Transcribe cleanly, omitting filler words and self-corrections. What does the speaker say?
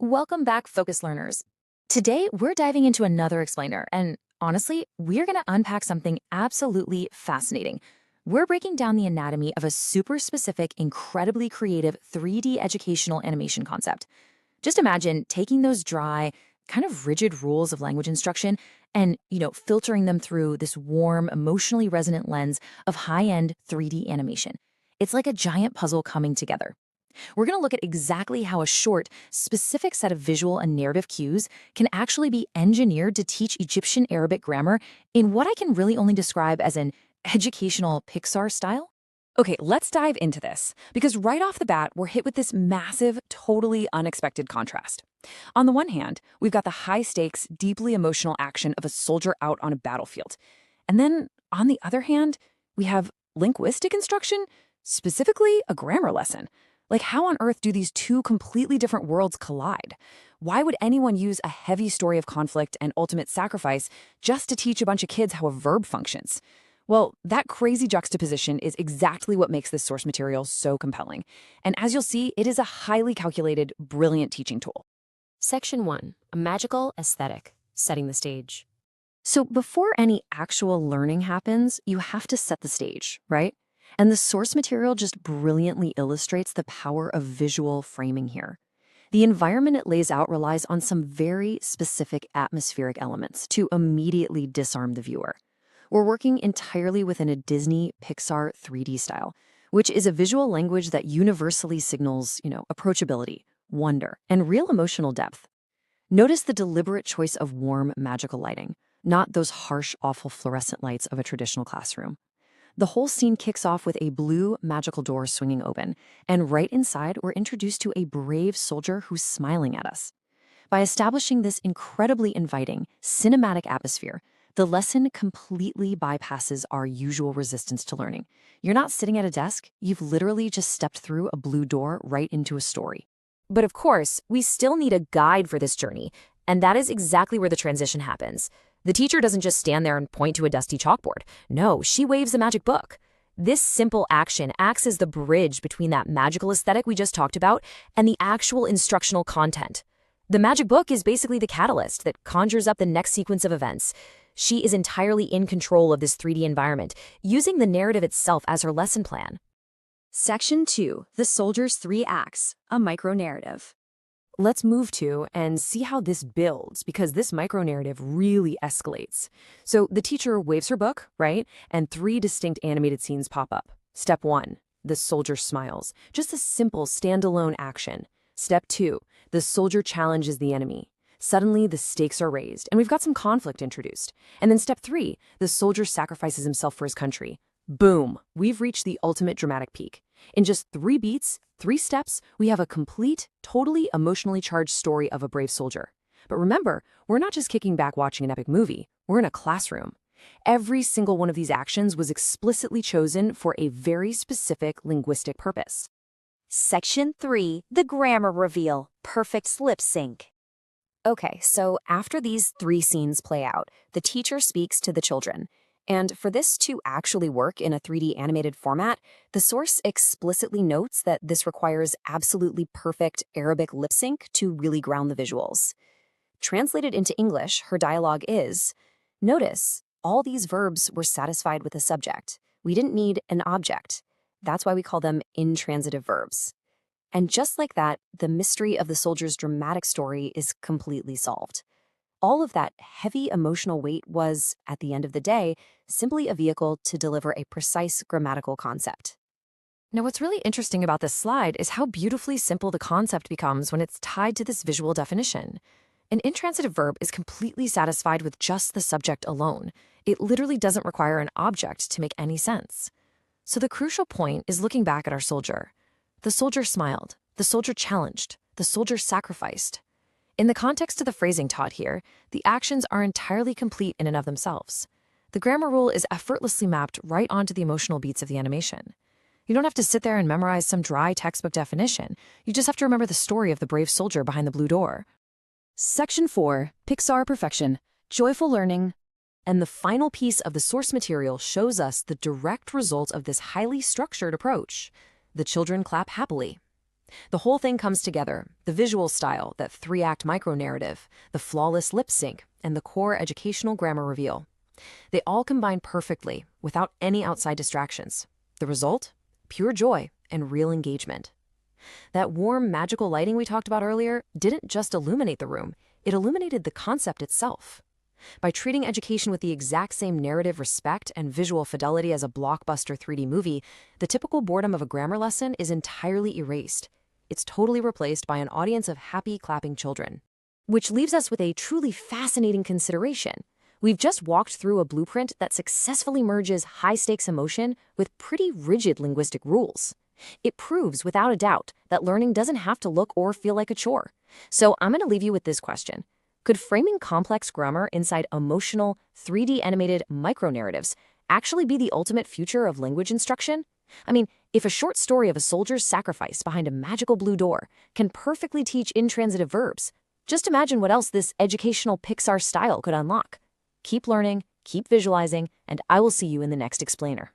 Welcome back, Focus Learners. Today, we're diving into another explainer, and honestly, we're going to unpack something absolutely fascinating. We're breaking down the anatomy of a super specific, incredibly creative 3D educational animation concept. Just imagine taking those dry, kind of rigid rules of language instruction and, filtering them through this warm, emotionally resonant lens of high-end 3D animation. It's like a giant puzzle coming together. We're going to look at exactly how a short, specific set of visual and narrative cues can actually be engineered to teach Egyptian Arabic grammar in what I can really only describe as an educational Pixar style. Okay, let's dive into this, because right off the bat, we're hit with this massive, totally unexpected contrast. On the one hand, we've got the high-stakes, deeply emotional action of a soldier out on a battlefield. And then, on the other hand, we have linguistic instruction, specifically a grammar lesson. Like, how on earth do these two completely different worlds collide? Why would anyone use a heavy story of conflict and ultimate sacrifice just to teach a bunch of kids how a verb functions? Well, that crazy juxtaposition is exactly what makes this source material so compelling. And as you'll see, it is a highly calculated, brilliant teaching tool. Section 1. A magical aesthetic. Setting the stage. So before any actual learning happens, you have to set the stage, right? And the source material just brilliantly illustrates the power of visual framing here. The environment it lays out relies on some very specific atmospheric elements to immediately disarm the viewer. We're working entirely within a Disney Pixar 3D style, which is a visual language that universally signals, approachability, wonder, and real emotional depth. Notice the deliberate choice of warm, magical lighting, not those harsh, awful fluorescent lights of a traditional classroom. The whole scene kicks off with a blue, magical door swinging open, and right inside, we're introduced to a brave soldier who's smiling at us. By establishing this incredibly inviting, cinematic atmosphere, the lesson completely bypasses our usual resistance to learning. You're not sitting at a desk, you've literally just stepped through a blue door right into a story. But of course, we still need a guide for this journey, and that is exactly where the transition happens. The teacher doesn't just stand there and point to a dusty chalkboard. No, she waves a magic book. This simple action acts as the bridge between that magical aesthetic we just talked about and the actual instructional content. The magic book is basically the catalyst that conjures up the next sequence of events. She is entirely in control of this 3D environment, using the narrative itself as her lesson plan. Section 2. The Soldier's 3 Acts, a micro-narrative. Let's move to and see how this builds, because this micro-narrative really escalates. So the teacher waves her book, right? And 3 distinct animated scenes pop up. Step 1, the soldier smiles. Just a simple standalone action. Step 2, the soldier challenges the enemy. Suddenly, the stakes are raised, and we've got some conflict introduced. And then step 3, the soldier sacrifices himself for his country. Boom! We've reached the ultimate dramatic peak. In just 3 beats, 3 steps, we have a complete, totally emotionally charged story of a brave soldier. But remember, we're not just kicking back watching an epic movie. We're in a classroom. Every single one of these actions was explicitly chosen for a very specific linguistic purpose. Section 3. The Grammar Reveal, Perfect Lip Sync. Okay, so after these 3 scenes play out, the teacher speaks to the children. And for this to actually work in a 3D animated format, the source explicitly notes that this requires absolutely perfect Arabic lip sync to really ground the visuals. Translated into English, her dialogue is, "Notice, all these verbs were satisfied with a subject. We didn't need an object. That's why we call them intransitive verbs." And just like that, the mystery of the soldier's dramatic story is completely solved. All of that heavy emotional weight was, at the end of the day, simply a vehicle to deliver a precise grammatical concept. Now, what's really interesting about this slide is how beautifully simple the concept becomes when it's tied to this visual definition. An intransitive verb is completely satisfied with just the subject alone. It literally doesn't require an object to make any sense. So the crucial point is looking back at our soldier. The soldier smiled. The soldier challenged. The soldier sacrificed. In the context of the phrasing taught here, the actions are entirely complete in and of themselves. The grammar rule is effortlessly mapped right onto the emotional beats of the animation. You don't have to sit there and memorize some dry textbook definition. You just have to remember the story of the brave soldier behind the blue door. Section 4. Pixar Perfection, Joyful Learning. And the final piece of the source material shows us the direct result of this highly structured approach. The children clap happily. The whole thing comes together: the visual style, that 3-act micro-narrative, the flawless lip sync, and the core educational grammar reveal. They all combine perfectly, without any outside distractions. The result? Pure joy and real engagement. That warm, magical lighting we talked about earlier didn't just illuminate the room, it illuminated the concept itself. By treating education with the exact same narrative respect and visual fidelity as a blockbuster 3D movie, the typical boredom of a grammar lesson is entirely erased. It's totally replaced by an audience of happy, clapping children. Which leaves us with a truly fascinating consideration. We've just walked through a blueprint that successfully merges high-stakes emotion with pretty rigid linguistic rules. It proves, without a doubt, that learning doesn't have to look or feel like a chore. So I'm going to leave you with this question. Could framing complex grammar inside emotional, 3D animated micronarratives actually be the ultimate future of language instruction? I mean, if a short story of a soldier's sacrifice behind a magical blue door can perfectly teach intransitive verbs, just imagine what else this educational Pixar style could unlock. Keep learning, keep visualizing, and I will see you in the next explainer.